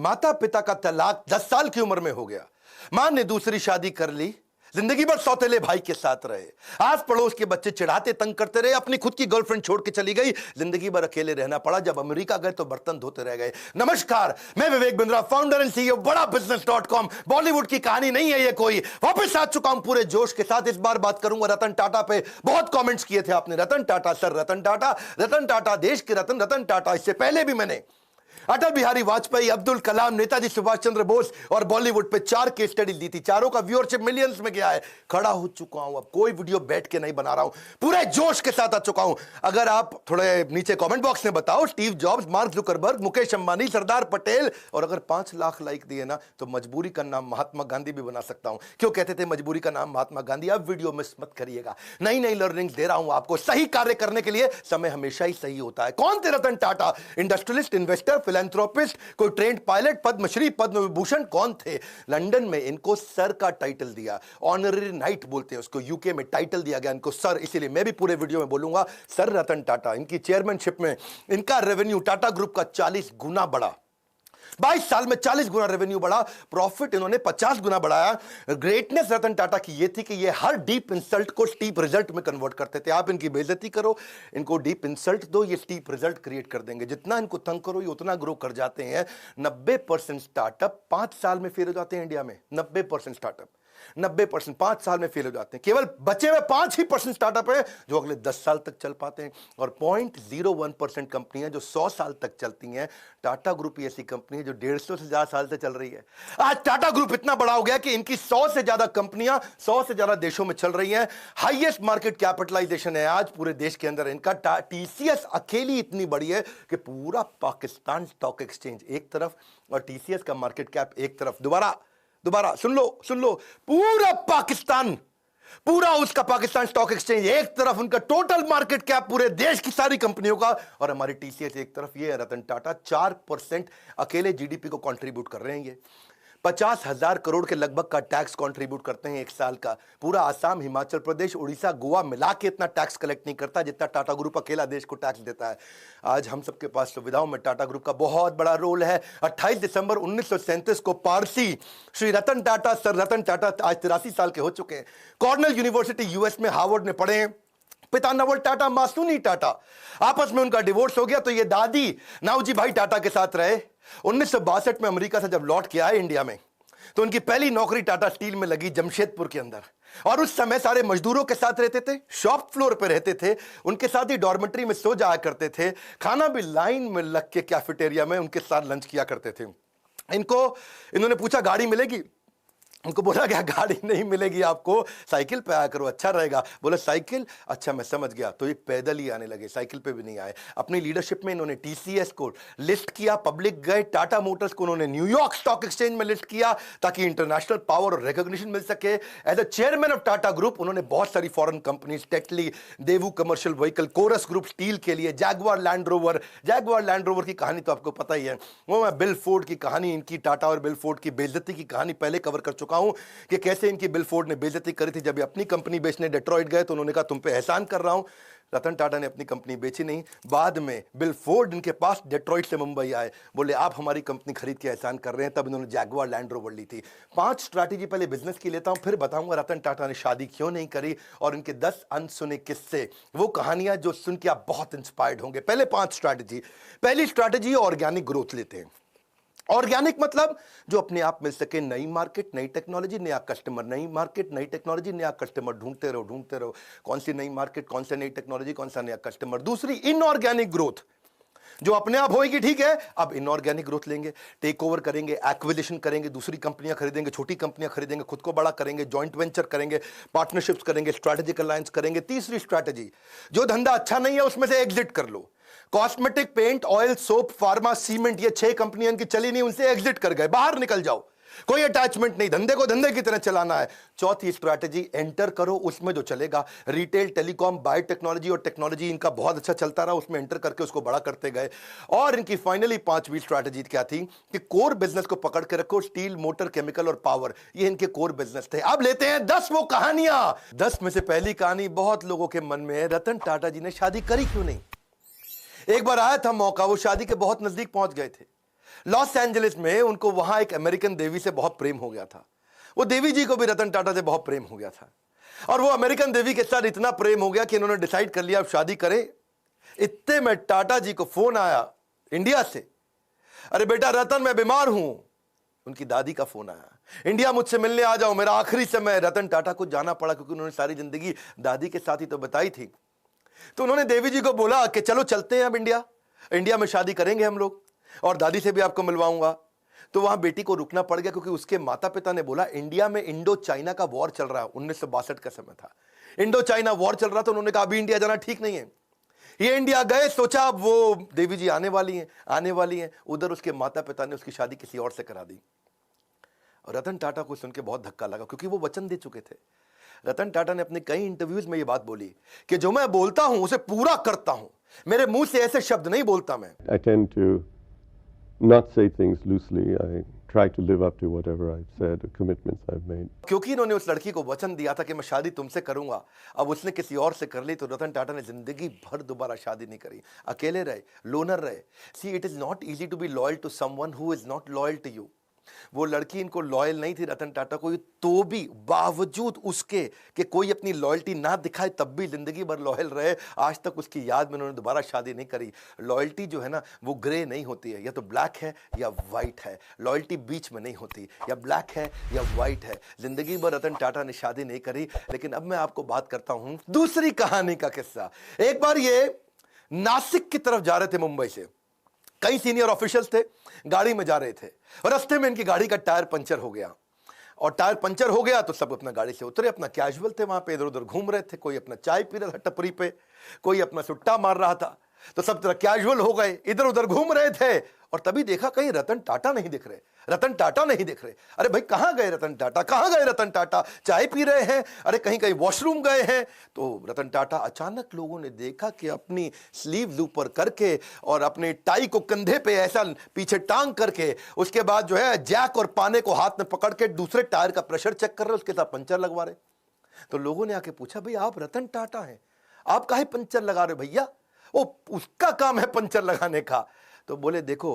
माता पिता का तलाक 10 साल की उम्र में हो गया। मां ने दूसरी शादी कर ली, जिंदगी भर सौतेले भाई के साथ रहे। आस पड़ोस के बच्चे चिढ़ाते तंग करते रहे, अपनी खुद की गर्लफ्रेंड छोड़ के चली गई, जिंदगी भर अकेले रहना पड़ा। जब अमेरिका गए तो बर्तन धोते रह गए। नमस्कार, मैं Vivek Bindra, founder and CEO बड़ा बिजनेस.com। बॉलीवुड की कहानी नहीं है ये कोई, वापस आ चुका हूं पूरे जोश के साथ। इस बार बात करूंगा रतन टाटा पे। बहुत कमेंट्स किए थे आपने, रतन टाटा सर, रतन टाटा देश के रतन, रतन टाटा। इससे पहले भी मैंने अटल बिहारी वाजपेयी, अब्दुल कलाम, नेताजी सुभाष चंद्र बोस और बॉलीवुड पे 4 केस स्टडी दी थी। चारों का व्यूअरशिप मिलियंस में गया है। खड़ा हो चुका हूं, अब कोई वीडियो बैठ के नहीं बना रहा हूं, पूरे जोश के साथ आ चुका हूं। अगर आप थोड़े नीचे कमेंट बॉक्स में बताओ, Steve Jobs, Mark Zuckerberg, Mukesh Ambani, Sardar Patel, और अगर 5 लाख लाइक दिए ना तो मजबूरी का नाम महात्मा गांधी भी बना सकता हूं। क्यों कहते थे मजबूरी का नाम महात्मा गांधी? अब वीडियो मिस मत करिएगा, नई नई लर्निंग दे रहा हूं आपको। सही कार्य करने के लिए समय हमेशा ही सही होता है। कौन थे Ratan Tata? Industrialist, investor, philanthropist, कोई ट्रेंड पायलट, पद्मश्री, पद्म विभूषण? कौन थे? लंदन में इनको सर का टाइटल दिया, ऑनररी नाइट बोलते हैं उसको। यूके में टाइटल दिया गया इनको सर, इसीलिए मैं भी पूरे वीडियो में बोलूंगा सर रतन टाटा। इनकी चेयरमैनशिप में इनका रेवेन्यू टाटा ग्रुप का 40 गुना बढ़ा। 22 साल में 40 गुना रेवेन्यू बढ़ा, प्रॉफिट इन्होंने 50 गुना बढ़ाया। ग्रेटनेस रतन टाटा की ये थी कि ये हर डीप इंसल्ट को स्टीप रिजल्ट में कन्वर्ट करते थे। आप इनकी बेइज्जती करो, इनको डीप इंसल्ट दो, ये स्टीप रिजल्ट क्रिएट कर देंगे। जितना इनको तंग करो ये उतना ग्रो कर जाते हैं। 90% स्टार्टअप 5 साल में फेल हो जाते हैं इंडिया में। 90% स्टार्टअप 90% 5 साल में फेल हो जाते हैं। केवल बचे हुए 5% स्टार्टअप है जो अगले 10 साल तक चल पाते हैं, और 0.01% कंपनियां जो 100 साल तक चलती हैं। टाटा ग्रुप ऐसी कंपनी है जो 150 से ज्यादा साल से चल रही है। आज टाटा ग्रुप इतना बड़ा हो गया कि इनकी 100 से ज्यादा कंपनियां 100 से ज्यादा देशों में चल रही हैं। हाईएस्ट मार्केट कैपिटलाइजेशन है आज पूरे देश के अंदर इनका। टीसीएस अकेली इतनी बड़ी है कि पूरा पाकिस्तान स्टॉक एक्सचेंज एक तरफ और टीसीएस का मार्केट कैप एक तरफ। दोबारा सुन लो, पूरा पाकिस्तान, पूरा उसका पाकिस्तान स्टॉक एक्सचेंज एक तरफ, उनका टोटल मार्केट कैप पूरे देश की सारी कंपनियों का, और हमारी टीसीएस एक तरफ। ये है रतन टाटा। 4% अकेले जीडीपी को कंट्रीब्यूट कर रहे हैं। ये 50,000 करोड़ के लगभग का टैक्स कंट्रीब्यूट करते हैं एक साल का। पूरा आसाम, हिमाचल प्रदेश, उड़ीसा, गोवा मिला के इतना टैक्स कलेक्ट नहीं करता जितना टाटा ग्रुप अकेला देश को टैक्स देता है। आज हम सबके पास सुविधाओं में टाटा ग्रुप का बहुत बड़ा रोल है। 28 दिसंबर 1937 को पारसी श्री रतन टाटा, सर रतन टाटा, आज 83 साल के हो चुके हैं। कॉर्नेल यूनिवर्सिटी यूएस में हार्वर्ड में पढ़े हैं। पिता नवल टाटा, मां सुनी टाटा। आपस में उनका डिवोर्स हो गया तो ये दादी नाऊजी भाई टाटा के साथ रहे। 1962 में अमेरिका से जब लौट के आए इंडिया में तो उनकी पहली नौकरी टाटा स्टील में लगी जमशेदपुर के अंदर, और उस समय सारे मजदूरों के साथ रहते थे, शॉप फ्लोर पे रहते थे, उनके साथ ही डॉर्मेट्री में सो जाया करते थे। खाना भी लाइन में लग के कैफेटेरिया में उनके साथ लंच किया करते थे। इन्होंने पूछा गाड़ी मिलेगी? उनको बोला गया गाड़ी नहीं मिलेगी आपको, साइकिल पे आया करो, अच्छा रहेगा। बोला साइकिल, अच्छा मैं समझ गया। तो ये पैदल ही आने लगे, साइकिल पे भी नहीं आए। अपनी लीडरशिप में इन्होंने टीसीएस को लिस्ट किया, पब्लिक गए। टाटा मोटर्स को उन्होंने न्यूयॉर्क स्टॉक एक्सचेंज में लिस्ट किया ताकि इंटरनेशनल पावर और रिकॉग्निशन मिल सके। As a chairman of Tata group उन्होंने बहुत सारी foreign companies, Tetley, Daewoo commercial vehicle, Corus group steel के लिए, जैगवार लैंड रोवर की कहानी तो आपको पता ही है। वो मैं बिल फोर्ड की कहानी, इनकी टाटा और बिल फोर्ड की बेइज्जती की कहानी पहले कवर कर चुका हूं कि कैसे इनकी बिल फोर्ड ने बेइज्जती करी थी। जब ये अपनी कंपनी बेचने डेट्रॉइट गए तो उन्होंने कहा तुम पे एहसान कर रहा हूं। रतन टाटा ने अपनी कंपनी बेची नहीं। बाद में बिल फोर्ड इनके पास डेट्रॉइट से मुंबई आए, बोले आप हमारी कंपनी खरीद के एहसान कर रहे हैं। तब इन्होंने जैगवार लैंड रोवर ली थी। 5 स्ट्रैटेजी पहले बिजनेस की लेता हूं, फिर बताऊंगा रतन टाटा ने शादी क्यों नहीं करी और इनके 10 अनसुने किस्से, वो कहानियां जो सुन के आप बहुत इंस्पायर्ड होंगे। पहले 5 स्ट्रैटेजी। पहली स्ट्रैटेजी ऑर्गेनिक ग्रोथ लेते हैं। ऑर्गेनिक मतलब जो अपने आप मिल सके, नई मार्केट, नई टेक्नोलॉजी, नया कस्टमर, नई मार्केट, नई टेक्नोलॉजी, नया कस्टमर, ढूंढते रहो। कौन सी नई मार्केट, कौन सी नई टेक्नोलॉजी, कौन सा नया कस्टमर। दूसरी इनऑर्गेनिक ग्रोथ, जो अपने आप होएगी ठीक है, अब इनऑर्गेनिक ग्रोथ लेंगे, टेक ओवर करेंगे, एक्विजिशन करेंगे, दूसरी कंपनियां खरीदेंगे, छोटी कंपनियां खरीदेंगे, खुद को बड़ा करेंगे, जॉइंट वेंचर करेंगे, पार्टनरशिप्स करेंगे, स्ट्रैटेजिक अलायंस करेंगे। तीसरी स्ट्रैटेजी, जो धंधा अच्छा नहीं है उसमें से एग्जिट कर लो। Cosmetic, paint, oil, soap, pharma, cement, ये 6 कंपनियां इनकी चली नहीं, उनसे एग्जिट कर गए, बाहर निकल जाओ, कोई अटैचमेंट नहीं, धंधे को धंधे की तरह चलाना है। चौथी स्ट्रैटेजी, एंटर करो उसमें जो चलेगा। रिटेल, टेलीकॉम, बायोटेक्नोलॉजी और टेक्नोलॉजी इनका बहुत अच्छा चलता रहा, उसमें एंटर करके उसको बड़ा करते गए। और इनकी फाइनली 5वीं स्ट्रैटेजी क्या थी कि कोर बिजनेस को पकड़ के रखो। स्टील, मोटर, केमिकल और पावर, ये इनके कोर बिजनेस थे। अब लेते हैं 10 वो कहानियां। 10 में से पहली कहानी बहुत लोगों के मन में है, रतन टाटा जी ने शादी करी क्यों नहीं। एक बार आया था मौका, वो शादी के बहुत नजदीक पहुंच गए थे। लॉस एंजलिस में उनको वहां एक अमेरिकन देवी से बहुत प्रेम हो गया था। वो देवी जी को भी रतन टाटा से बहुत प्रेम हो गया था और वो अमेरिकन देवी के साथ इतना प्रेम हो गया कि इन्होंने डिसाइड कर लिया अब शादी करें। इतने में टाटा जी को फोन आया इंडिया से, अरे बेटा रतन मैं बीमार हूं। उनकी दादी का फोन आया, इंडिया मुझसे मिलने आ जाओ, मेरा आखिरी समय। रतन टाटा को जाना पड़ा क्योंकि उन्होंने सारी जिंदगी दादी के साथ ही तो बताई थी। तो उन्होंने देवी जी को बोला कि चलो चलते हैं अब इंडिया में शादी करेंगे हम लोग और दादी से भी आपको मिलवाऊंगा। तो वहां बेटी को रुकना पड़ गया क्योंकि उसके माता पिता ने बोला इंडिया में इंडो चाइना का वॉर चल रहा है, 1962 का समय था, इंडो चाइना वॉर चल रहा था। उन्होंने कहा अभी इंडिया जाना ठीक नहीं है। ये इंडिया गए, सोचा अब वो देवी जी आने वाली हैं। उधर उसके माता पिता ने उसकी शादी किसी और से करा दी। और रतन टाटा को सुन के बहुत धक्का लगा क्योंकि वो वचन दे चुके थे। रतन टाटा ने अपने कई इंटरव्यूज में ये बात बोली कि जो मैं बोलता हूं उसे पूरा करता हूं, मेरे मुंह से ऐसे शब्द नहीं बोलता मैं। I tend to not say things loosely. I try to live up to whatever I've said, the commitments I've made. क्योंकि इन्होंने उस लड़की को वचन दिया था कि मैं शादी तुमसे करूंगा, अब उसने किसी और से कर ली तो रतन टाटा ने जिंदगी भर दोबारा शादी नहीं करी, अकेले रहे, लोनर रहे। See it is not easy to be loyal to someone who is not loyal to you. वो लड़की इनको लॉयल नहीं थी रतन टाटा को, तो भी बावजूद उसके कि कोई अपनी लॉयल्टी ना दिखाए तब भी जिंदगी भर लॉयल रहे। आज तक उसकी याद में उन्होंने दोबारा शादी नहीं करी। लॉयल्टी जो है ना वो ग्रे नहीं होती है, या तो ब्लैक है या वाइट है। लॉयल्टी बीच में नहीं होती, या ब्लैक है या वाइट है। जिंदगी भर रतन टाटा ने शादी नहीं करी। लेकिन अब मैं आपको बात करता हूं दूसरी कहानी का किस्सा। एक बार ये नासिक की तरफ जा रहे थे मुंबई से, कई सीनियर ऑफिशियल्स थे, गाड़ी में जा रहे थे और रास्ते में इनकी गाड़ी का टायर पंचर हो गया। और टायर पंचर हो गया तो सब अपना गाड़ी से उतरे, अपना कैजुअल थे, वहां पे इधर उधर घूम रहे थे। कोई अपना चाय पी रहा था टपरी पे, कोई अपना सुट्टा मार रहा था। तो सब तरह कैजुअल हो गए, इधर उधर घूम रहे थे। और तभी देखा कहीं रतन टाटा नहीं दिख रहे, रतन टाटा नहीं दिख रहे। अरे भाई कहां गए रतन टाटा, कहां गए रतन टाटा? चाय पी रहे हैं, अरे कहीं कहीं वॉशरूम गए हैं। तो रतन टाटा अचानक लोगों ने देखा कि अपनी स्लीव ऊपर करके और अपने टाई को कंधे पे ऐसा पीछे टांग करके, उसके बाद जो है जैक और पाने को हाथ में पकड़ के दूसरे टायर का प्रेशर चेक कर रहे, उसके साथ पंचर लगवा रहे। तो लोगों ने आके पूछा भाई आप रतन टाटा हैं, आप काहे पंचर लगा रहे भैया? वो उसका काम है पंचर लगाने का। तो बोले देखो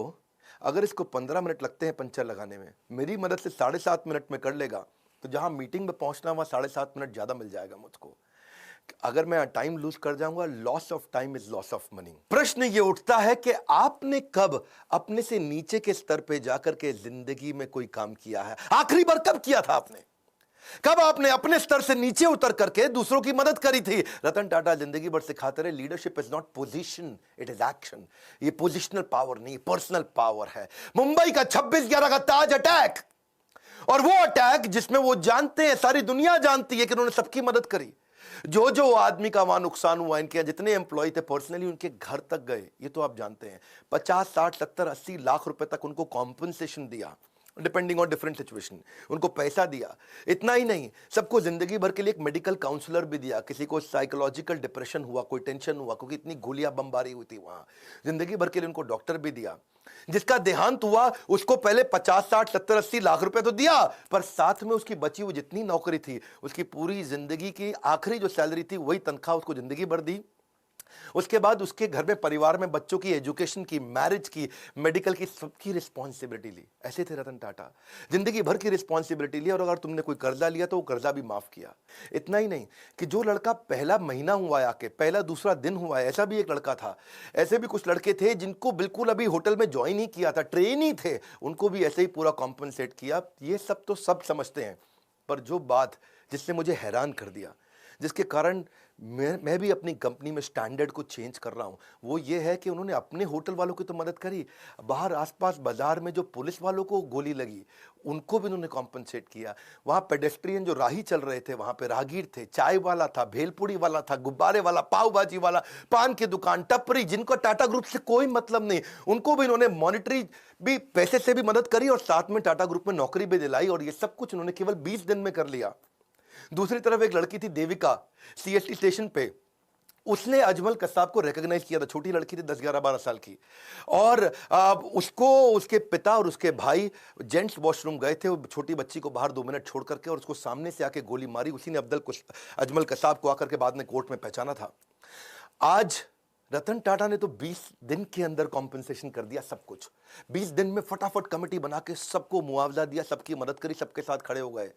अगर इसको 15 मिनट लगते हैं पंचर लगाने में, मेरी मदद से 7.5 मिनट में कर लेगा, तो जहां मीटिंग में पहुंचना वहां 7.5 मिनट ज्यादा मिल जाएगा मुझको। अगर मैं टाइम लूज कर जाऊंगा, loss of time is loss of money. प्रश्न ये उठता है कि आपने कब अपने से नीचे के स्तर पे जाकर के जिंदगी में कोई काम किया है? आखिरी बार कब किया था आपने? कब आपने अपने स्तर से नीचे उतर करके दूसरों की मदद करी थी? रतन टाटा जिंदगी भर सिखाते रहे leadership is not position, it is action. ये पोजिशनल पावर नहीं, पर्सनल पावर है। मुंबई का 26/11 का ताज अटैक, और वो अटैक जिसमें वो जानते हैं, सारी दुनिया जानती है कि उन्होंने सबकी मदद करी। जो आदमी का वहां नुकसान हुआ, इनके जितने एम्प्लॉय थे पर्सनली उनके घर तक गए, ये तो आप जानते हैं। 50, 60, 70, 80 लाख रुपए तक उनको कॉम्पनसेशन दिया, डिपेंडिंग ऑन डिफरेंट सिचुएशन, उनको पैसा दिया। इतना ही नहीं, सबको जिंदगी भर के लिए एक मेडिकल काउंसलर भी दिया। किसी को साइकोलॉजिकल डिप्रेशन हुआ, कोई टेंशन हुआ क्योंकि इतनी गोलियां बमबारी हुई थी वहां, जिंदगी भर के लिए उनको डॉक्टर भी दिया। जिसका देहांत हुआ उसको पहले 50, 60, 70, 80 लाख रुपए तो दिया, पर साथ में उसकी बची हुई जितनी नौकरी थी, उसकी पूरी जिंदगी की आखिरी जो सैलरी थी वही तनख्वाह उसको जिंदगी भर दी। उसके बाद उसके घर में, परिवार में बच्चों की एजुकेशन की, मैरिज की, मेडिकल की, सबकी रिस्पॉन्सिबिलिटी ली। ऐसे थे रतन टाटा, जिंदगी भर की रिस्पॉन्सिबिलिटी ली। और अगर तुमने कोई कर्जा लिया तो वो कर्जा भी माफ किया। इतना ही नहीं कि जो लड़का पहला महीना हुआ है आके, पहला दूसरा दिन हुआ है, ऐसा भी एक लड़का था। ऐसे भी कुछ लड़के थे जिनको बिल्कुल अभी होटल में ज्वाइन ही किया था, ट्रेन ही थे, उनको भी ऐसे ही पूरा कॉम्पनसेट किया। ये सब तो सब समझते हैं, पर जो बात जिसने मुझे हैरान कर दिया, जिसके कारण मैं भी अपनी कंपनी में स्टैंडर्ड को चेंज कर रहा हूं, वो ये है कि उन्होंने अपने होटल वालों की तो मदद करी, बाहर आसपास बाजार में जो पुलिस वालों को गोली लगी उनको भी उन्होंने कॉम्पनसेट किया। वहां पेडेस्ट्रियन जो राही चल रहे थे, वहां पे राहगीर थे, चाय वाला था, भेलपुड़ी वाला था, गुब्बारे वाला, पाव भाजी वाला, पान की दुकान, टपरी, जिनको टाटा ग्रुप से कोई मतलब नहीं, उनको भी इन्होंने मॉनिटरी भी पैसे से भी मदद करी और साथ में टाटा ग्रुप में नौकरी भी दिलाई। और ये सब कुछ उन्होंने केवल 20 दिन में कर लिया। दूसरी तरफ एक लड़की थी देविका, सीएसटी स्टेशन पे, उसने अजमल कसाब को रिकॉग्नाइज किया था। छोटी लड़की थी, 10, 11, 12 साल की, और उसको उसके पिता और उसके भाई जेंट्स वॉशरूम गए थे, छोटी बच्ची को बाहर 2 मिनट छोड़ करके, और उसको सामने से आके गोली मारी। उसी ने अजमल कसाब को आकर के बाद में कोर्ट में पहचाना था। आज रतन टाटा ने तो 20 दिन के अंदर कॉम्पेंसेशन कर दिया सब कुछ। 20 दिन में फटाफट कमेटी बना के सबको मुआवजा दिया, सबकी मदद करी, सबके साथ खड़े हो गए।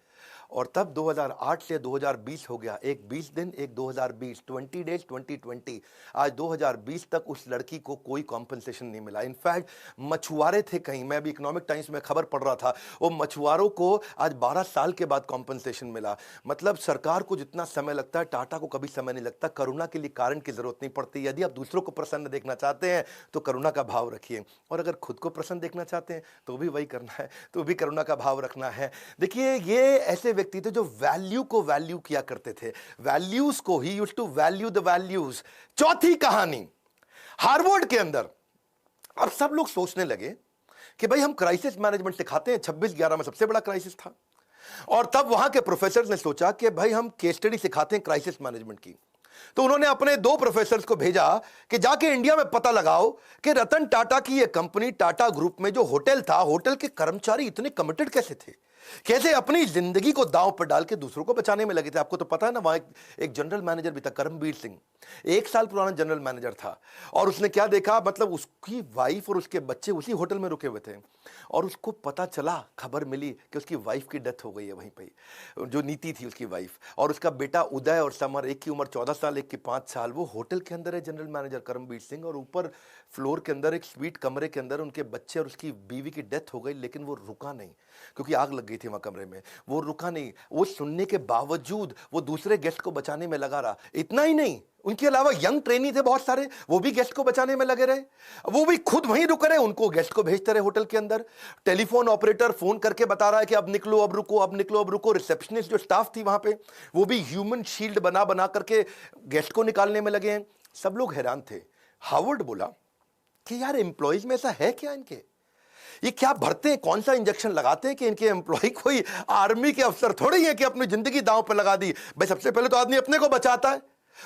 और तब 2008 से 2020 हो गया, एक 20 दिन एक 2020, 20 डेज 2020। आज 2020 तक उस लड़की को कोई कॉम्पेंसेशन नहीं मिला। इनफैक्ट मछुआरे थे कहीं, मैं अभी इकोनॉमिक टाइम्स में खबर पढ़ रहा था, वो मछुआरों को आज 12 साल के बाद कॉम्पेंसेशन मिला। मतलब सरकार को जितना समय लगता है, टाटा को कभी समय नहीं लगता। करुणा के लिए कारण की जरूरत नहीं पड़ती। यदि आप दूसरों को प्रसन्न देखना चाहते हैं तो करुणा का भाव रखिए, और अगर खुद को प्रसन्न देखना चाहते हैं तो भी वही करना है, तो भी करुणा का भाव रखना है। देखिए, ये ऐसे व्यक्ति थे जो वैल्यू को वैल्यू किया करते थे, वैल्यूज को ही used to value the values. चौथी कहानी, हार्वर्ड के अंदर अब सब लोग सोचने लगे कि भाई हम क्राइसिस मैनेजमेंट सिखाते हैं, 26/11 में सबसे बड़ा क्राइसिस था, और तब वहां के प्रोफेसर ने सोचा कि भाई हम केस स्टडी सिखाते हैं क्राइसिस मैनेजमेंट की। तो उन्होंने अपने 2 प्रोफेसर्स को भेजा कि जाके इंडिया में पता लगाओ कि रतन टाटा की ये कंपनी टाटा ग्रुप में जो होटल था, होटल के कर्मचारी इतने कमिटेड कैसे थे, कैसे अपनी जिंदगी को दांव पर डाल के दूसरों को बचाने में लगे थे। आपको तो पता है ना, वहां एक जनरल मैनेजर भी था, करमबीर सिंह, 1 साल पुराना जनरल मैनेजर था। और उसने क्या देखा, मतलब उसकी वाइफ और उसके बच्चे उसी होटल में रुके हुए थे, और उसको पता चला, खबर मिली कि उसकी वाइफ की डेथ हो गई है वहीं पे, जो नीति थी उसकी वाइफ, और उसका बेटा उदय और समर, एक की उम्र 14 साल, एक की 5 साल, वो होटल के अंदर है जनरल मैनेजर करमबीर सिंह, और ऊपर फ्लोर के अंदर एक स्वीट कमरे के अंदर उनके बच्चे और उसकी बीवी की डेथ हो गई। लेकिन वो रुका नहीं, क्योंकि आग लग गई थी वहां कमरे में। वो रुका नहीं, वो सुनने के बावजूद वो दूसरे गेस्ट को बचाने में लगा रहा। इतना ही नहीं, उनके अलावा यंग ट्रेनी थे बहुत सारे, वो भी गेस्ट को बचाने में लगे रहे, वो भी खुद वहीं रुक रहे, उनको गेस्ट को भेजते रहे होटल के अंदर। टेलीफोन ऑपरेटर फोन करके बता रहा है कि अब निकलो, अब रुको, अब निकलो, अब रुको। रिसेप्शनिस्ट जो स्टाफ थी वहां पे, वो भी ह्यूमन शील्ड बना बना करके गेस्ट को निकालने में लगे हैं। सब लोग हैरान थे। हार्वर्ड बोला कि यार एम्प्लॉइज में ऐसा है क्या, इनके ये क्या भरते हैं, कौन सा इंजेक्शन लगाते हैं कि इनके एम्प्लॉय कोई आर्मी के अफसर थोड़े ही है कि अपनी जिंदगी दांव पर लगा दी। भाई सबसे पहले तो आदमी अपने को बचाता है,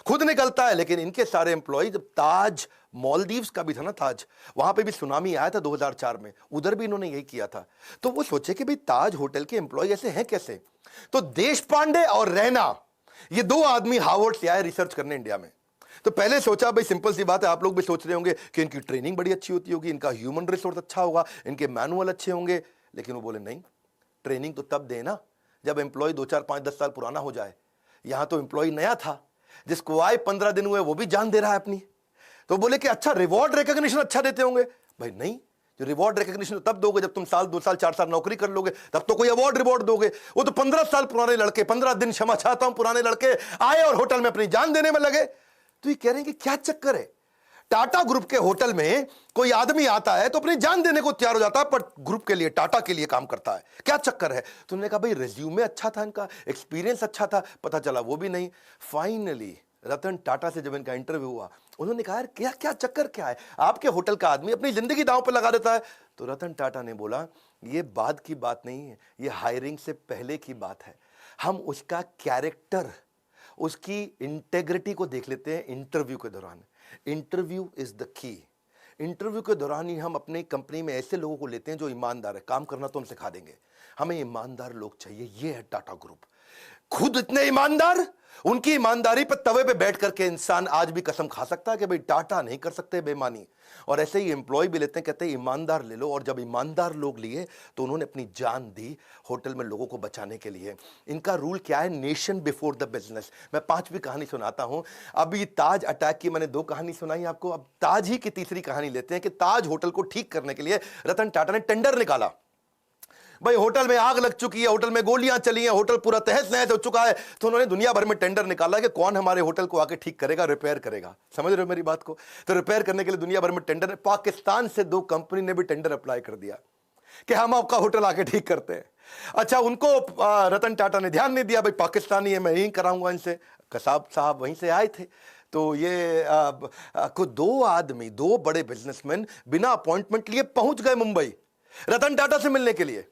खुद निकलता है। लेकिन इनके सारे एम्प्लॉय, जब ताज मालदीव्स का भी था ना, ताज, वहां पे भी सुनामी आया था 2004 में, उधर भी इन्होंने यही किया था। तो वो सोचे कि भाई ताज होटल के एम्प्लॉय ऐसे हैं कैसे। तो देश पांडे और रैना, ये 2 आदमी हार्वर्ड से आए रिसर्च करने इंडिया में। तो पहले सोचा, भाई सिंपल सी बात है, आप लोग भी सोच रहे होंगे कि इनकी ट्रेनिंग बड़ी अच्छी होती होगी, इनका ह्यूमन रिसोर्स अच्छा होगा, इनके मैनुअल अच्छे होंगे। लेकिन वो बोले नहीं, ट्रेनिंग तो तब देना जब एम्प्लॉय 2, 4, 5, 10 साल पुराना हो जाए। यहां तो एम्प्लॉय नया था, जिसको आए 15 दिन हुए वो भी जान दे रहा है अपनी। तो बोले कि अच्छा रिवॉर्ड रिकॉग्निशन अच्छा देते होंगे। भाई नहीं, जो रिवॉर्ड रिकॉग्निशन तब दोगे जब तुम साल 2 साल 4 साल नौकरी कर लोगे, तब तो कोई अवार्ड रिवॉर्ड दोगे। वो तो 15 साल पुराने लड़के, 15 दिन क्षमा चाहता हूं, पुराने लड़के आए और होटल में अपनी जान देने में लगे। तो ये कह रहे हैं कि क्या चक्कर है, टाटा ग्रुप के होटल में कोई आदमी आता है तो अपनी जान देने को तैयार हो जाता है, पर ग्रुप के लिए, टाटा के लिए काम करता है, क्या चक्कर है। तो उन्होंने कहा भाई रिज्यूमे अच्छा था इनका, एक्सपीरियंस अच्छा था, पता चला वो भी नहीं। फाइनली रतन टाटा से जब इनका इंटरव्यू हुआ, उन्होंने कहा यार क्या क्या चक्कर क्या है, आपके होटल का आदमी अपनी जिंदगी दांव पर लगा देता है। तो रतन टाटा ने बोला ये बाद की बात नहीं है, ये हायरिंग से पहले की बात है। हम उसका कैरेक्टर, उसकी इंटेग्रिटी को देख लेते हैं इंटरव्यू के दौरान। Interview is the key. Interview के दौरान ही हम अपनी कंपनी में ऐसे लोगों को लेते हैं जो ईमानदार है, काम करना तो हम सिखा देंगे, हमें ईमानदार लोग चाहिए। ये है टाटा ग्रुप, खुद इतने ईमानदार, उनकी ईमानदारी पर तवे पे बैठ करके इंसान आज भी कसम खा सकता है कि भाई टाटा नहीं कर सकते बेईमानी। और ऐसे ही एम्प्लॉय भी लेते हैं, कहते हैं ईमानदार ले लो। और जब ईमानदार लोग लिए तो उन्होंने अपनी जान दी होटल में लोगों को बचाने के लिए। इनका रूल क्या है, नेशन बिफोर द बिजनेस। मैं 5वीं कहानी सुनाता हूं। अभी ताज अटैक की मैंने 2 कहानी सुनाई आपको, अब ताज ही की तीसरी कहानी लेते हैं कि ताज होटल को ठीक करने के लिए रतन टाटा ने टेंडर निकाला। भाई होटल में आग लग चुकी है, होटल में गोलियां चली हैं, होटल पूरा तहस नहस हो चुका है। तो उन्होंने दुनिया भर में टेंडर निकाला कि कौन हमारे होटल को आके ठीक करेगा, रिपेयर करेगा। समझ रहे हो मेरी बात को। तो रिपेयर करने के लिए दुनिया भर में टेंडर, पाकिस्तान से 2 कंपनी ने भी टेंडर अप्लाई कर दिया कि हम आपका होटल आके ठीक करते हैं। अच्छा, उनको रतन टाटा ने ध्यान नहीं दिया, भाई पाकिस्तानी है, मैं यही कराऊंगा इनसे। कसाब साहब वहीं से आए थे। तो ये को 2 आदमी, 2 बड़े बिजनेसमैन बिना अपॉइंटमेंट लिए पहुंच गए मुंबई रतन टाटा से मिलने के लिए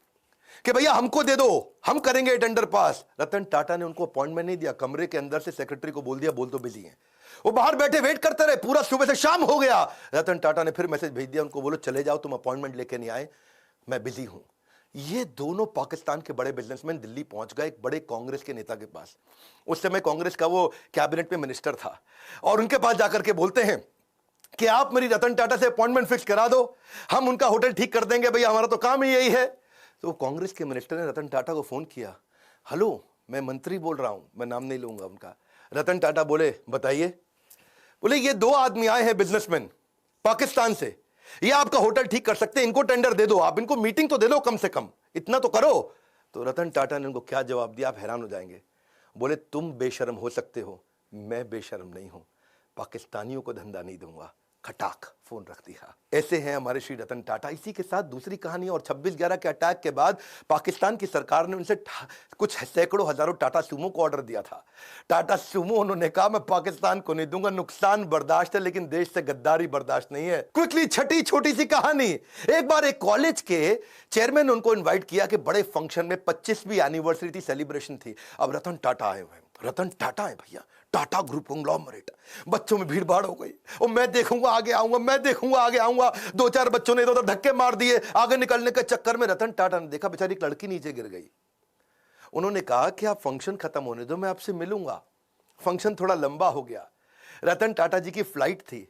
कि भैया हमको दे दो, हम करेंगे टेंडर पास। रतन टाटा ने उनको अपॉइंटमेंट नहीं दिया, कमरे के अंदर से सेक्रेटरी को बोल दिया, बोल तो बिजी हैं। वो बाहर बैठे वेट करते रहे, पूरा सुबह से शाम हो गया। रतन टाटा ने फिर मैसेज भेज दिया उनको, बोलो चले जाओ, तुम अपॉइंटमेंट लेके नहीं आए, मैं बिजी हूं। ये दोनों पाकिस्तान के बड़े बिजनेसमैन दिल्ली पहुंच गए एक बड़े कांग्रेस के नेता के पास। उस समय कांग्रेस का वो कैबिनेट में मिनिस्टर था, और उनके पास जाकर के बोलते हैं कि आप मेरी रतन टाटा से अपॉइंटमेंट फिक्स करा दो, हम उनका होटल ठीक कर देंगे, भैया हमारा तो काम ही यही है। तो कांग्रेस के मिनिस्टर ने रतन टाटा को फोन किया, हेलो मैं मंत्री बोल रहा हूं, मैं नाम नहीं लूंगा उनका। रतन टाटा बोले बताइए। बोले ये 2 आदमी आए हैं बिजनेसमैन पाकिस्तान से, ये आपका होटल ठीक कर सकते हैं, इनको टेंडर दे दो, आप इनको मीटिंग तो दे दो, कम से कम इतना तो करो। तो रतन टाटा ने उनको क्या जवाब दिया, आप हैरान हो जाएंगे। बोले तुम बेशर्म हो सकते हो, मैं बेशर्म नहीं हूं, पाकिस्तानियों को धंधा नहीं दूंगा। खटाक फोन रख दिया। ऐसे हैं हमारे श्री रतन टाटा। इसी के साथ दूसरी कहानी, और 26/11 के अटैक के बाद पाकिस्तान की सरकार ने उनसे कुछ सैकड़ों हजारों टाटा सूमो को ऑर्डर दिया था। टाटा सूमो उन्होंने कहा मैं पाकिस्तान को नहीं दूंगा, नुकसान बर्दाश्त है लेकिन देश से गद्दारी बर्दाश्त नहीं है। क्विकली छठी छोटी सी कहानी, एक बार एक कॉलेज के चेयरमैन ने उनको इन्वाइट किया कि बड़े फंक्शन में 25वीं एनिवर्सरी थी, सेलिब्रेशन थी। अब रतन टाटा आए हुए हैं, रतन टाटा है भैया, टाटा ग्रुप कंग्लोमरेट। बच्चों में भीड़ भाड़ हो गई, और मैं देखूंगा आगे आऊंगा, मैं देखूंगा आगे आऊंगा। 2-4 बच्चों ने इधर धक्के मार दिए, आगे निकलने के चक्कर में रतन टाटा ने देखा बेचारी एक लड़की नीचे गिर गई। उन्होंने कहा कि आप फंक्शन खत्म होने दो, मैं आपसे मिलूंगा। फंक्शन थोड़ा लंबा हो गया, रतन टाटा जी की फ्लाइट थी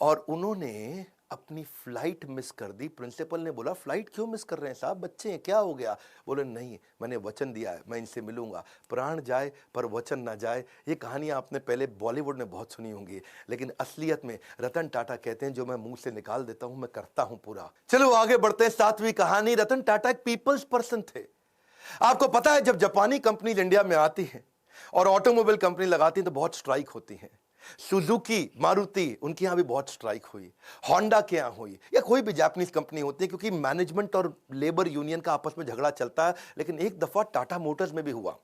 और उन्होंने अपनी फ्लाइट मिस कर दी। प्रिंसिपल ने बोला फ्लाइट क्यों मिस कर रहे हैं साहब, बच्चे हैं, क्या हो गया? बोले नहीं, मैंने वचन दिया है, मैं इनसे मिलूंगा, प्राण जाए पर वचन ना जाए। ये कहानियां आपने पहले बॉलीवुड में बहुत सुनी होंगी, लेकिन असलियत में रतन टाटा कहते हैं जो मैं मुंह से निकाल देता हूं मैं करता हूं पूरा। चलो आगे बढ़ते हैं। 7वीं कहानी, रतन टाटा एक पीपल्स पर्सन थे। आपको पता है जब जापानी कंपनी इंडिया में आती है और ऑटोमोबाइल कंपनी लगाती है तो बहुत स्ट्राइक होती है। सुजुकी, मारुति, उनके यहां भी बहुत स्ट्राइक हुई, होंडा के यहां हुई, या कोई भी जापानीज कंपनी होती है, क्योंकि मैनेजमेंट और लेबर यूनियन का आपस में झगड़ा चलता है। लेकिन एक दफा टाटा मोटर्स में भी हुआ,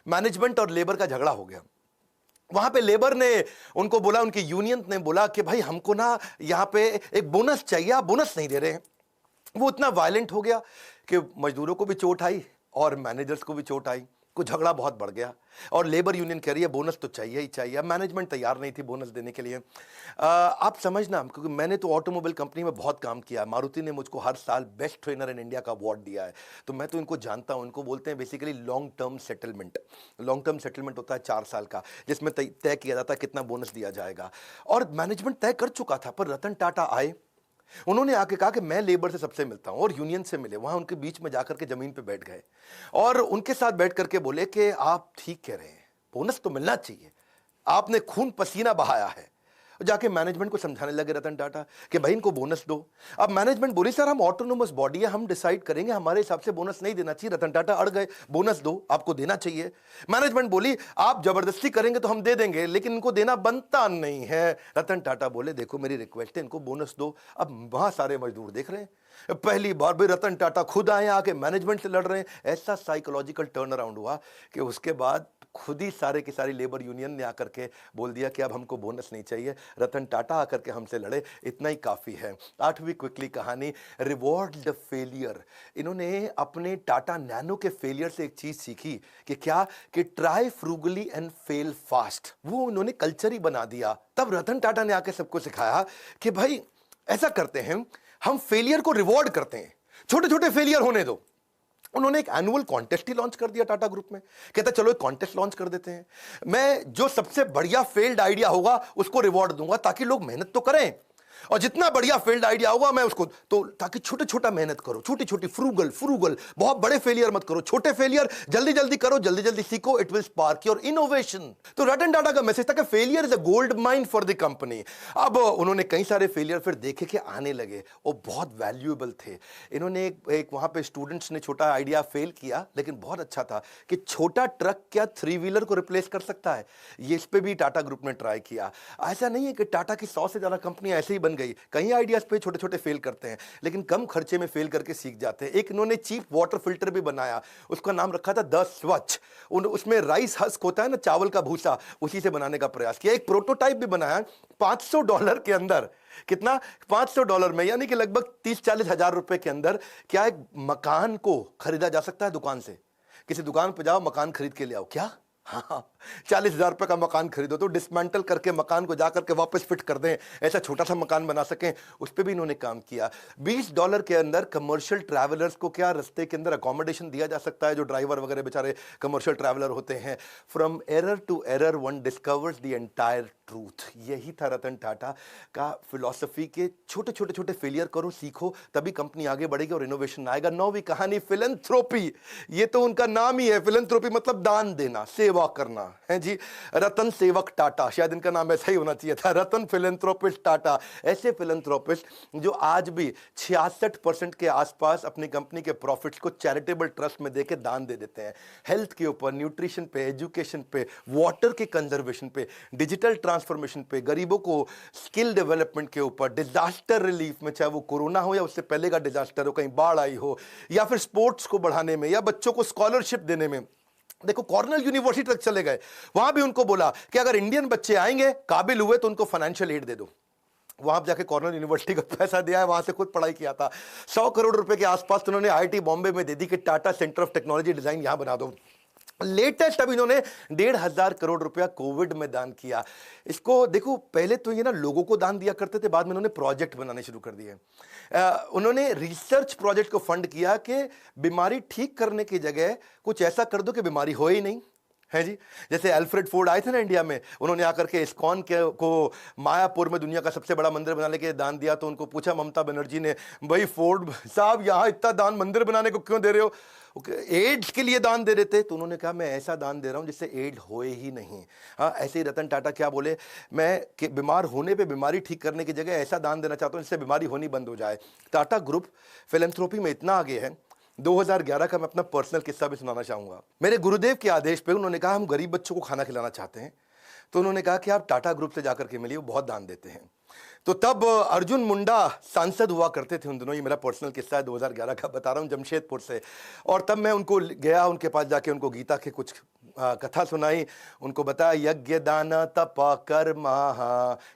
मैनेजमेंट और लेबर का झगड़ा हो गया। वहां पे लेबर ने उनको बोला, उनकी यूनियन ने बोला कि भाई हमको ना यहां पे एक बोनस चाहिए, आप बोनस नहीं दे रहे हैं। वो इतना वायलेंट हो गया कि मजदूरों को भी चोट आई और मैनेजर्स को भी चोट आई, कुछ झगड़ा बहुत बढ़ गया। और लेबर यूनियन कह रही है बोनस तो चाहिए ही चाहिए। अब मैनेजमेंट तैयार नहीं थी बोनस देने के लिए। आप समझना, क्योंकि मैंने तो ऑटोमोबाइल कंपनी में बहुत काम किया, मारुति ने मुझको हर साल बेस्ट ट्रेनर इन इंडिया का अवार्ड दिया है, तो मैं तो इनको जानता हूं। इनको बोलते हैं basically long term settlement. Long term settlement होता है 4 साल का, जिसमें तय किया जाता है कितना बोनस दिया जाएगा, और मैनेजमेंट तय कर चुका था। पर रतन टाटा आए, उन्होंने आके कहा कि मैं लेबर से सबसे मिलता हूं, और यूनियन से मिले। वहां उनके बीच में जाकर के जमीन पे बैठ गए और उनके साथ बैठ करके बोले कि आप ठीक कह रहे हैं, बोनस तो मिलना चाहिए, आपने खून पसीना बहाया है। जाके मैनेजमेंट को समझाने लगे रतन टाटा कि भाई इनको बोनस दो। अब मैनेजमेंट बोली सर हम ऑटोनोमस बॉडी है, हम डिसाइड करेंगे, हमारे हिसाब से बोनस नहीं देना चाहिए। रतन टाटा अड़ गए, बोनस दो, आपको देना चाहिए। मैनेजमेंट बोली आप जबरदस्ती करेंगे तो हम दे देंगे, लेकिन इनको देना बनता नहीं है। रतन टाटा बोले देखो मेरी रिक्वेस्ट है, इनको बोनस दो। अब वहां सारे मजदूर देख रहे हैं, पहली बार भी रतन टाटा खुद आए, आके मैनेजमेंट से लड़ रहे हैं। ऐसा साइकोलॉजिकल टर्न अराउंड हुआ कि उसके बाद खुद ही सारे की सारी लेबर यूनियन ने आकर के बोल दिया कि अब हमको बोनस नहीं चाहिए, रतन टाटा आकर के हमसे लड़े, इतना ही काफी है। 8वीं क्विकली कहानी, रिवॉर्ड द फेलियर। इन्होंने अपने टाटा नैनो के फेलियर से एक चीज सीखी कि क्या, कि try frugally and fail fast. वो उन्होंने कल्चर ही बना दिया। तब रतन टाटा ने आकर सबको सिखाया कि भाई ऐसा करते हैं, हम फेलियर को रिवॉर्ड करते हैं, छोटे छोटे फेलियर होने दो। उन्होंने एक एनुअल कॉन्टेस्ट ही लॉन्च कर दिया टाटा ग्रुप में। कहता चलो एक कॉन्टेस्ट लॉन्च कर देते हैं, मैं जो सबसे बढ़िया फेल्ड आइडिया होगा उसको रिवॉर्ड दूंगा, ताकि लोग मेहनत तो करें, और जितना बढ़िया फेल्ड आइडिया होगा मैं उसको, तो ताकि छोटे छोटा मेहनत करो, छोटी छोटी फ्रूगल, बहुत बड़े फेलियर मत करो, छोटे फेलियर जल्दी जल्दी करो, जल्दी जल्दी सीखो, it will spark your innovation. तो रतन टाटा का मैसेज था कि failure is a gold mine for the company. अब उन्होंने कई सारे फेलियर फिर देखे कि आने लगे, वो बहुत वैल्यूएबल थे। इन्होंने एक वहां पे स्टूडेंट्स ने छोटा आइडिया फेल किया, लेकिन बहुत अच्छा था कि छोटा ट्रक क्या 3 व्हीलर को रिप्लेस कर सकता है। ये इस पे भी टाटा ग्रुप ने ट्राई किया। ऐसा नहीं है कि टाटा की 100 से ज्यादा कंपनियां ऐसे ही बन गई, कई आइडियाज पे छोटे छोटे फेल करते हैं, लेकिन कम खर्चे में फेल करके सीख जाते हैं। एक इन्होंने चीप वाटर फिल्टर भी बनाया, उसका नाम रखा था द स्वच्छ। उसमें राइस हस्क होता है ना, चावल का भूसा, उसी से बनाने का प्रयास किया। एक प्रोटोटाइप भी बनाया $500 के अंदर। कितना? $500 में, यानी कि लगभग 30-40 हजार रुपए के अंदर क्या एक मकान को खरीदा जा सकता है दुकान से। किसी दुकान पर जाओ, मकान खरीद के ले आओ। क्या? हाँ, 40,000 रुपए का मकान खरीदो तो डिसमेंटल करके मकान को जाकर के वापस फिट कर दें, ऐसा छोटा सा मकान बना सकें, उस पर भी इन्होंने काम किया। $20 के अंदर कमर्शियल ट्रैवलर्स को क्या रास्ते के अंदर अकोमोडेशन दिया जा सकता है, जो ड्राइवर वगैरह बेचारे कमर्शियल ट्रैवलर होते हैं। From error to error one discovers the entire truth. यही था रतन टाटा का फिलॉसफी के छोटे छोटे छोटे फेलियर करो, सीखो, तभी कंपनी आगे बढ़ेगी और इनोवेशन आएगा। नौवीं कहानी फिलैंथ्रोपी, ये तो उनका नाम ही है। फिलैंथ्रोपी मतलब दान देना, सेवा करना है जी। रतन सेवक टाटा, शायद इनका नाम ऐसा ही होना चाहिए था, रतन फिलैंथ्रोपिस्ट टाटा। ऐसे फिलैंथ्रोपिस्ट जो आज भी 66% के आसपास अपनी कंपनी के प्रॉफिट्स को चैरिटेबल ट्रस्ट में देके दान दे देते हैं। हेल्थ के ऊपर, न्यूट्रिशन पे, एजुकेशन पे, वाटर के कंजर्वेशन पे, डिजिटल ट्रांसफॉर्मेशन पे, गरीबों को स्किल डेवलपमेंट के ऊपर, डिजास्टर रिलीफ में, चाहे वो कोरोना हो या उससे पहले का डिजास्टर हो, कहीं बाढ़ आई हो, या फिर स्पोर्ट्स को बढ़ाने में, या बच्चों को स्कॉलरशिप देने में। देखो कॉर्नेल यूनिवर्सिटी तक चले गए, वहां भी उनको बोला कि अगर इंडियन बच्चे आएंगे, काबिल हुए, तो उनको फाइनेंशियल एड दे दो। वहां जाके कॉर्नेल यूनिवर्सिटी का पैसा दिया है, वहां से खुद पढ़ाई किया था। 100 करोड़ रुपए के आसपास तो उन्होंने आईआईटी बॉम्बे में दे दी कि Tata centre of technology design यहां बना दो। लेटेस्ट अब इन्होंने 1,500 करोड़ रुपया कोविड में दान किया। इसको देखो, पहले तो ये ना लोगों को दान दिया करते थे, बाद में उन्होंने प्रोजेक्ट बनाने शुरू कर दिए। उन्होंने रिसर्च प्रोजेक्ट को फंड किया कि बीमारी ठीक करने की जगह कुछ ऐसा कर दो कि बीमारी हो ही नहीं, है जी। जैसे अल्फ्रेड फोर्ड आए थे ना इंडिया में, उन्होंने आकर के इस्कॉन के को मायापुर में दुनिया का सबसे बड़ा मंदिर बनाने के दान दिया। तो उनको पूछा ममता बनर्जी ने, भाई फोर्ड साहब यहाँ इतना दान मंदिर बनाने को क्यों दे रहे हो? एड्स के लिए दान दे रहे थे। तो उन्होंने कहा मैं ऐसा दान दे रहा हूं जिससे एड होए ही नहीं। हाँ, ऐसे ही रतन टाटा क्या बोले, मैं बीमार होने पे बीमारी ठीक करने की जगह ऐसा दान देना चाहता हूं जिससे बीमारी होनी बंद हो जाए। टाटा ग्रुप फिलैंथ्रोपी में इतना आगे है। 2011 का मैं अपना पर्सनल किस्सा भी सुनाना चाहूंगा। मेरे गुरुदेव के आदेश पे उन्होंने कहा हम गरीब बच्चों को खाना खिलाना चाहते हैं। तो उन्होंने कहा कि आप टाटा ग्रुप से जाकर के मिलिए, वो बहुत दान देते हैं। तो तब अर्जुन मुंडा सांसद हुआ करते थे उन दिनों, ये मेरा पर्सनल किस्सा है 2011 का बता रहा हूँ, जमशेदपुर से। और तब मैं उनको गया, उनके पास जाके उनको गीता के कुछ कथा सुनाई, उनको बताया यज्ञ दान तप कर्म,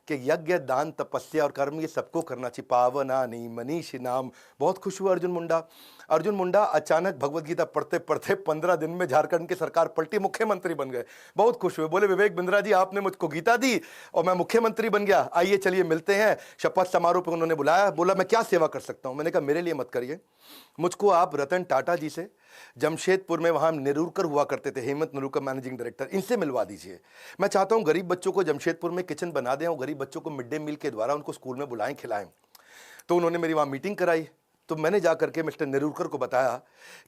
कि यज्ञ दान तपस्या और कर्म ये सबको करना चाहिए, पावनानि मनीषी नाम। बहुत खुश हुआ अर्जुन मुंडा अचानक भगवत गीता पढ़ते पढ़ते 15 दिन में झारखंड की सरकार पलटी, मुख्यमंत्री बन गए। बहुत खुश हुए, बोले विवेक बिंद्रा जी आपने मुझको गीता दी और मैं मुख्यमंत्री बन गया, आइए चलिए मिलते हैं। शपथ समारोह पर उन्होंने बुलाया, बोला मैं क्या सेवा कर सकता हूं? मैंने कहा मेरे लिए मत करिए, मुझको आप रतन टाटा जी से, जमशेदपुर में वहां नेरुरकर हुआ करते थे, हेमंत नेरुरकर मैनेजिंग डायरेक्टर, इनसे मिलवा दीजिए। मैं चाहता हूं गरीब बच्चों को जमशेदपुर में किचन बना दें और गरीब बच्चों को मिड डे मील के द्वारा उनको स्कूल में बुलाएं, खिलाएं। तो उन्होंने मेरी वहां मीटिंग कराई। तो मैंने जाकर के मिस्टर नेरुरकर को बताया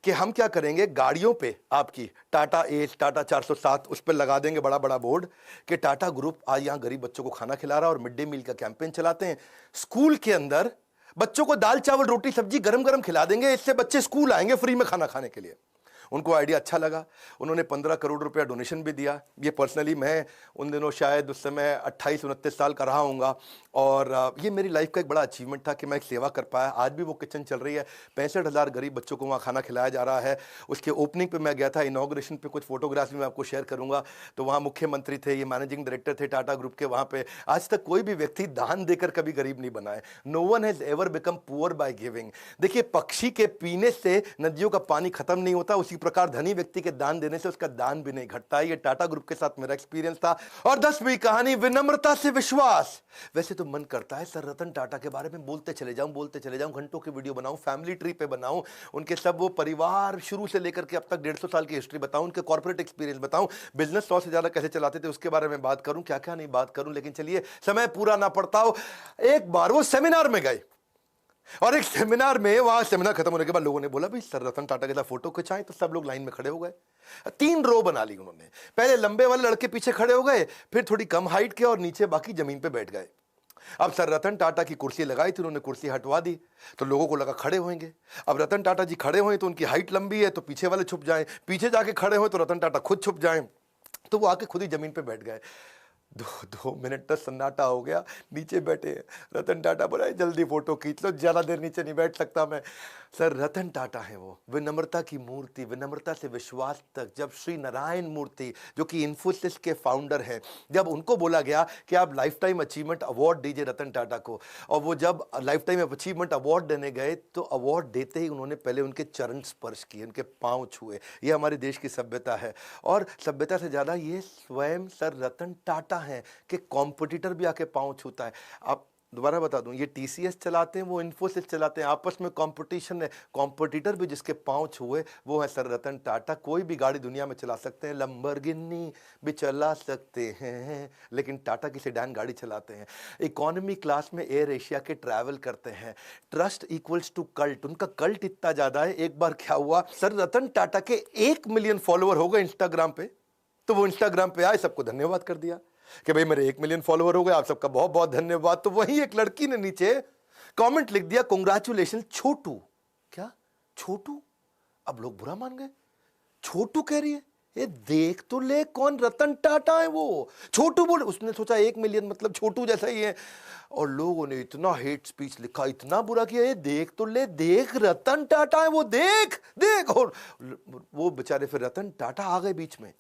कि हम क्या करेंगे, गाड़ियों पे आपकी टाटा एस, टाटा 407 उस पर लगा देंगे बड़ा बड़ा बोर्ड कि टाटा ग्रुप आज यहाँ गरीब बच्चों को खाना खिला रहा है और मिड डे मील का कैंपेन चलाते हैं। स्कूल के अंदर बच्चों को दाल चावल रोटी सब्जी गरम गरम खिला देंगे, इससे बच्चे स्कूल आएंगे फ्री में खाना खाने के लिए। उनको आइडिया अच्छा लगा, उन्होंने 15 करोड़ रुपया डोनेशन भी दिया। ये पर्सनली मैं उन दिनों शायद उस समय 28-29 साल का रहा हूँगा और ये मेरी लाइफ का एक बड़ा अचीवमेंट था कि मैं एक सेवा कर पाया। आज भी वो किचन चल रही है, 65,000 गरीब बच्चों को वहाँ खाना खिलाया जा रहा है। उसके ओपनिंग पे मैं गया था, इनॉग्रेशन पे कुछ फोटोग्राफ्स भी मैं आपको शेयर करूँगा। तो वहाँ मुख्यमंत्री थे, ये मैनेजिंग डायरेक्टर थे टाटा ग्रुप के। वहाँ पे आज तक कोई भी व्यक्ति दान देकर कभी गरीब नहीं बना है। No one has ever become poor by giving. देखिए पक्षी के पीने से नदियों का पानी खत्म नहीं होता, उसी प्रकार धनी व्यक्ति के दान देने से उसका दान भी नहीं घटता। ये टाटा ग्रुप के साथ मेरा एक्सपीरियंस था। और 10वीं कहानी विनम्रता से विश्वास। वैसे तो मन करता है सर रतन टाटा के बारे में बोलते चले जाऊं, घंटों की वीडियो बनाऊं, फैमिली ट्री पे बनाऊं, उनके सब वो परिवार शुरू से लेकर के अब तक 150 साल की हिस्ट्री बताऊं, उनके कॉर्पोरेट एक्सपीरियंस बताऊं, बिजनेस 100 से ज्यादा कैसे चलाते थे उसके बारे में बात करूं, क्या क्या नहीं बात करूं। लेकिन चलिए समय पूरा ना पड़ता हो। एक बार वो सेमिनार में गए और एक सेमिनार में, वहां सेमिनार खत्म होने के बाद लोगों ने बोला भाई सर रतन टाटा के साथ फोटो खिंचाएं, तो सब लोग लाइन में खड़े हो गए। 3 रो बना ली उन्होंने, पहले लंबे वाले लड़के पीछे खड़े हो गए, फिर थोड़ी कम हाइट के और नीचे बाकी जमीन पे बैठ गए। अब सर रतन टाटा की कुर्सी लगाई थी, उन्होंने कुर्सी हटवा दी तो लोगों को लगा खड़े होंगे। अब रतन टाटा जी खड़े हुए तो उनकी हाइट लंबी है तो पीछे वाले छुप जाएं, पीछे जाके खड़े हुए तो रतन टाटा खुद छुप जाएं, तो वो आके खुद ही जमीन पे बैठ गए। 2 मिनट तक सन्नाटा हो गया, नीचे बैठे। रतन टाटा बोला जल्दी फोटो खींच लो, ज्यादा देर नीचे नहीं बैठ सकता मैं। सर रतन टाटा है वो, विनम्रता की मूर्ति, विनम्रता से विश्वास तक। जब श्री नारायण मूर्ति जो कि इन्फोसिस के फाउंडर हैं, जब उनको बोला गया कि आप लाइफ टाइम अचीवमेंट अवार्ड दीजिए रतन टाटा को, और वो जब लाइफ टाइम अचीवमेंट अवार्ड देने गए तो अवार्ड देते ही उन्होंने पहले उनके चरण स्पर्श किए, उनके पाँव छुए। ये हमारे देश की सभ्यता है, और सभ्यता से ज़्यादा ये स्वयं सर रतन टाटा हैं कि कॉम्पिटिटर भी आके पाँव छूता है। आप दोबारा बता दूं, ये टीसीएस चलाते हैं, वो इन्फोसिस चलाते हैं, आपस में कंपटीशन है। कॉम्पिटिटर भी जिसके पांव छुए वो है सर रतन टाटा। कोई भी गाड़ी दुनिया में चला सकते हैं, लंबरगिनी भी चला सकते हैं, लेकिन टाटा की सेडान गाड़ी चलाते हैं। इकोनॉमी क्लास में एयर एशिया के ट्रैवल करते हैं। ट्रस्ट इक्वल्स टू कल्ट, उनका कल्ट इतना ज्यादा है। एक बार क्या हुआ, सर रतन टाटा के 1 मिलियन फॉलोअर हो गए इंस्टाग्राम पे, तो वो इंस्टाग्राम पे आए, सबको धन्यवाद कर दिया कि भाई मेरे 1 मिलियन फॉलोवर हो गए, आप सबका बहुत बहुत धन्यवाद। तो वहीं एक लड़की ने नीचे कमेंट लिख दिया, कांग्रेचुलेशन छोटू। क्या छोटू? अब लोग बुरा मान गए, छोटू कह रही है, ये देख तो ले कौन रतन टाटा है वो, छोटू बोले। उसने सोचा 1 मिलियन मतलब छोटू जैसा ही है, और लोगों ने इतना हेट स्पीच लिखा, इतना बुरा किया, ये देख तो ले, देख रतन टाटा है वो, देख देख। और वो बेचारे फिर रतन टाटा आ गए बीच में,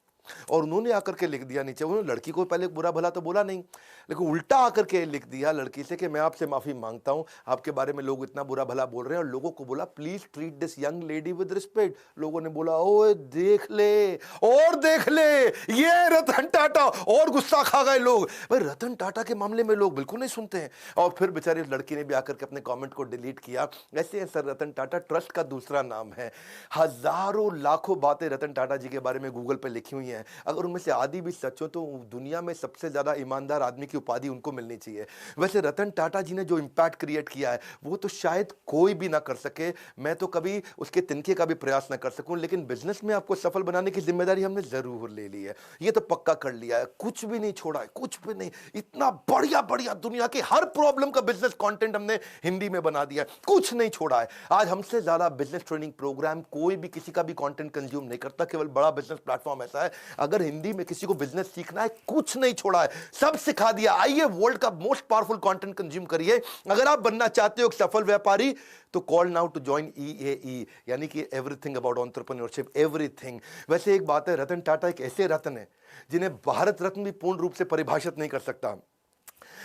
और उन्होंने आकर के लिख दिया नीचे, उन्होंने लड़की को पहले बुरा भला तो बोला नहीं, लेकिन उल्टा आकर के लिख दिया लड़की से कि मैं आपसे माफी मांगता हूं, आपके बारे में लोग इतना बुरा भला बोल रहे हैं। और लोगों को बोला please treat this young lady with respect. लोगों ने बोला ओए देख ले, और देख ले, ये रतन टाटा, और गुस्सा खा गए लोग। भाई रतन टाटा के मामले में लोग बिल्कुल नहीं सुनते हैं। और फिर बेचारी लड़की ने भी आकर के अपने कॉमेंट को डिलीट किया। ऐसे है सर रतन टाटा, ट्रस्ट का दूसरा नाम है। हजारों लाखों बातें रतन टाटा जी के बारे में गूगल पे लिखी हुई हैं, अगर उनमें से आधी भी सच हो तो दुनिया में सबसे ज्यादा ईमानदार आदमी की उपाधि उनको मिलनी चाहिए। वैसे रतन टाटा जी ने जो इंपैक्ट क्रिएट किया है वो तो शायद कोई भी ना कर सके, मैं तो कभी उसके तिनके का भी प्रयास ना कर सकूं, लेकिन बिजनेस में आपको सफल बनाने की जिम्मेदारी हमने जरूर ले ली है, ये तो पक्का कर लिया है, कुछ भी नहीं छोड़ा है, कुछ भी नहीं। इतना बढ़िया बढ़िया दुनिया के हर प्रॉब्लम का बिजनेस कंटेंट हमने हिंदी में बना दिया, कुछ नहीं छोड़ा है। आज हमसे ज्यादा बिजनेस ट्रेनिंग प्रोग्राम कोई भी किसी का भी कंटेंट कंज्यूम नहीं करता, केवल बड़ा बिजनेस प्लेटफॉर्म ऐसा है। अगर हिंदी में किसी को बिजनेस सीखना है, कुछ नहीं छोड़ा है, सब सिखा दिया। आइए वर्ल्ड का मोस्ट पावरफुल कंटेंट कंज्यूम करिए। अगर आप बनना चाहते हो एक सफल व्यापारी तो call now to join EAE, यानी कि एवरीथिंग अबाउट एंटरप्रेन्योरशिप, एवरीथिंग। वैसे एक बात है, रतन टाटा एक ऐसे रत्न है जिन्हें भारत रत्न भी पूर्ण रूप से परिभाषित नहीं कर सकता,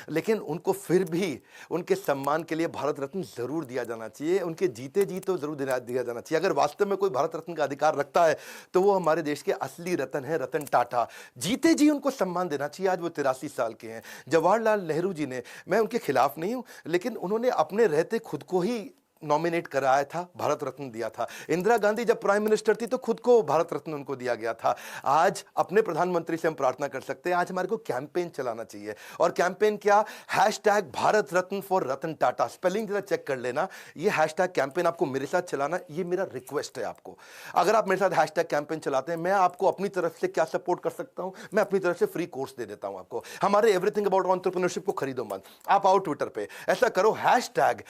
लेकिन उनको फिर भी उनके सम्मान के लिए भारत रत्न जरूर दिया जाना चाहिए। उनके जीते जी तो जरूर दिया जाना चाहिए। अगर वास्तव में कोई भारत रत्न का अधिकार रखता है तो वो हमारे देश के असली रत्न है, रतन टाटा। जीते जी उनको सम्मान देना चाहिए। आज वो 83 साल के हैं। जवाहरलाल नेहरू जी ने, मैं उनके खिलाफ नहीं हूं, लेकिन उन्होंने अपने रहते खुद को ही नॉमिनेट कराया था, भारत रत्न दिया था। इंदिरा गांधी जब प्राइम मिनिस्टर थी तो खुद को भारत रत्न उनको दिया गया था। आज अपने प्रधानमंत्री से हम प्रार्थना कर सकते हैं, आज हमारे को कैंपेन चलाना चाहिए। और कैंपेन क्या? Hashtag Bharat Ratna for Ratan Tata. Spelling जरा चेक कर लेना। ये हैशटैग कैंपेन आपको मेरे साथ चलाना, ये मेरा रिक्वेस्ट है आपको। अगर आप मेरे साथ हैशटैग कैंपेन चलाते हैं, मैं आपको अपनी तरफ से क्या सपोर्ट कर सकता हूं, मैं अपनी तरफ से फ्री कोर्स दे देता हूं आपको। हमारे एवरीथिंग अबाउट एंटरप्रेन्योरशिप को खरीदो मत, आप आओ ट्विटर पे, ऐसा करो हैशटैग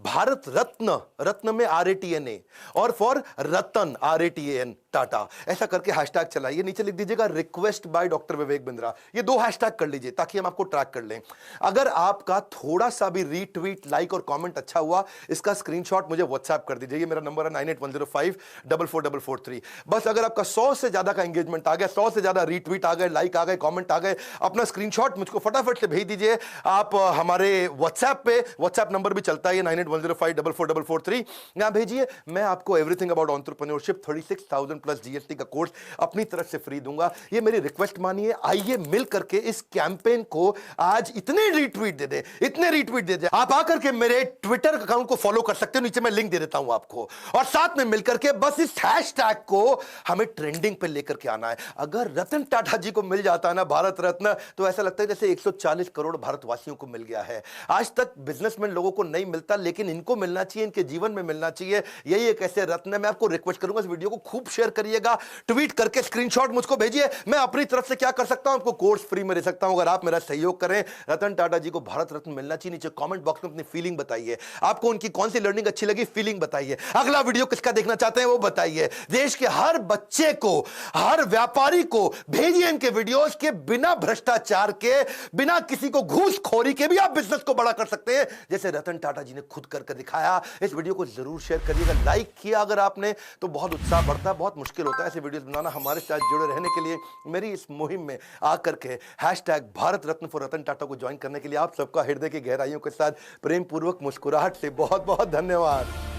भारत रत्न, रत्न में RATNA, और फॉर रतन RATAN टाटा, ऐसा करके हैशटैग चलाइए। नीचे लिख दीजिएगा request by doctor Vivek Bindra. ये 2 हैशटैग कर लीजिए ताकि हम आपको ट्रैक कर लें। अगर आपका थोड़ा सा भी रीट्वीट, लाइक और कमेंट अच्छा हुआ, इसका स्क्रीनशॉट मुझे व्हाट्सएप कर दीजिए। ये मेरा नंबर है 9810544443। बस अगर आपका 100 से ज्यादा का एंगेजमेंट आ गया, 100 से ज्यादा रीट्वीट आ गए, लाइक आ गए, कमेंट आ गए, अपना स्क्रीनशॉट मुझको फटाफट से भेज दीजिए। आप हमारे व्हाट्सएप पे, व्हाट्सएप नंबर भी चलता है 9810544443, यहां भेजिए। मैं आपको everything about entrepreneurship 36,000 plus GST का कोर्स अपनी तरफ से फ्री दूंगा। ये मेरी रिक्वेस्ट मानिए। आइए मिल करके इस कैंपेन को आज इतने रीट्वीट दे दे, इतने रीट्वीट दे दे। आप आकर के मेरे ट्विटर अकाउंट को फॉलो कर सकते हो, नीचे मैं लिंक दे देता हूं आपको। और साथ में मिलकर के बस इस हैशटैग को हमें ट्रेंडिंग पे लेकर के आना है। अगर रतन टाटा जी को मिल जाता है ना भारत रत्न, तो ऐसा लगता है जैसे 140 करोड़ भारतवासियों को मिल गया है। आज तक बिजनेसमैन लोगों को नहीं मिलता, लेकिन इनको मिलना चाहिए, इनके जीवन में मिलना चाहिए। यही एक ऐसे रत्न है। मैं आपको रिक्वेस्ट करूंगा इस वीडियो को खूब शेयर करिएगा, ट्वीट करके स्क्रीनशॉट मुझको भेजिए। मैं अपनी तरफ से क्या कर सकता हूं, आपको कोर्स फ्री में दे सकता हूं। अगर आप मेरा सहयोग करें, रतन टाटा जी को भारत रत्न मिलना चाहिए। नीचे कमेंट बॉक्स में अपनी फीलिंग बताइए, आपको उनकी कौन सी लर्निंग अच्छी लगी, फीलिंग बताइए। अगला वीडियो किसका देखना चाहते हैं वो बताइए। देश के हर बच्चे को, हर व्यापारी को भेजिए इनके वीडियोस के, बिना भ्रष्टाचार के, बिना किसी को घूसखोरी के भी आप बिजनेस को बड़ा कर सकते हैं, जैसे रतन टाटा जी ने खुद करके दिखाया। इस वीडियो को जरूर शेयर करिएगा, लाइक किया अगर आपने तो बहुत उत्साह बढ़ता है। बहुत मुश्किल होता है ऐसे वीडियोस बनाना। हमारे साथ जुड़े रहने के लिए, मेरी इस मुहिम में आकर के हैशटैग भारत रत्न फॉर रतन टाटा को ज्वाइन करने के लिए आप सबका हृदय की गहराइयों के साथ प्रेम पूर्वक मुस्कुराहट से बहुत बहुत धन्यवाद।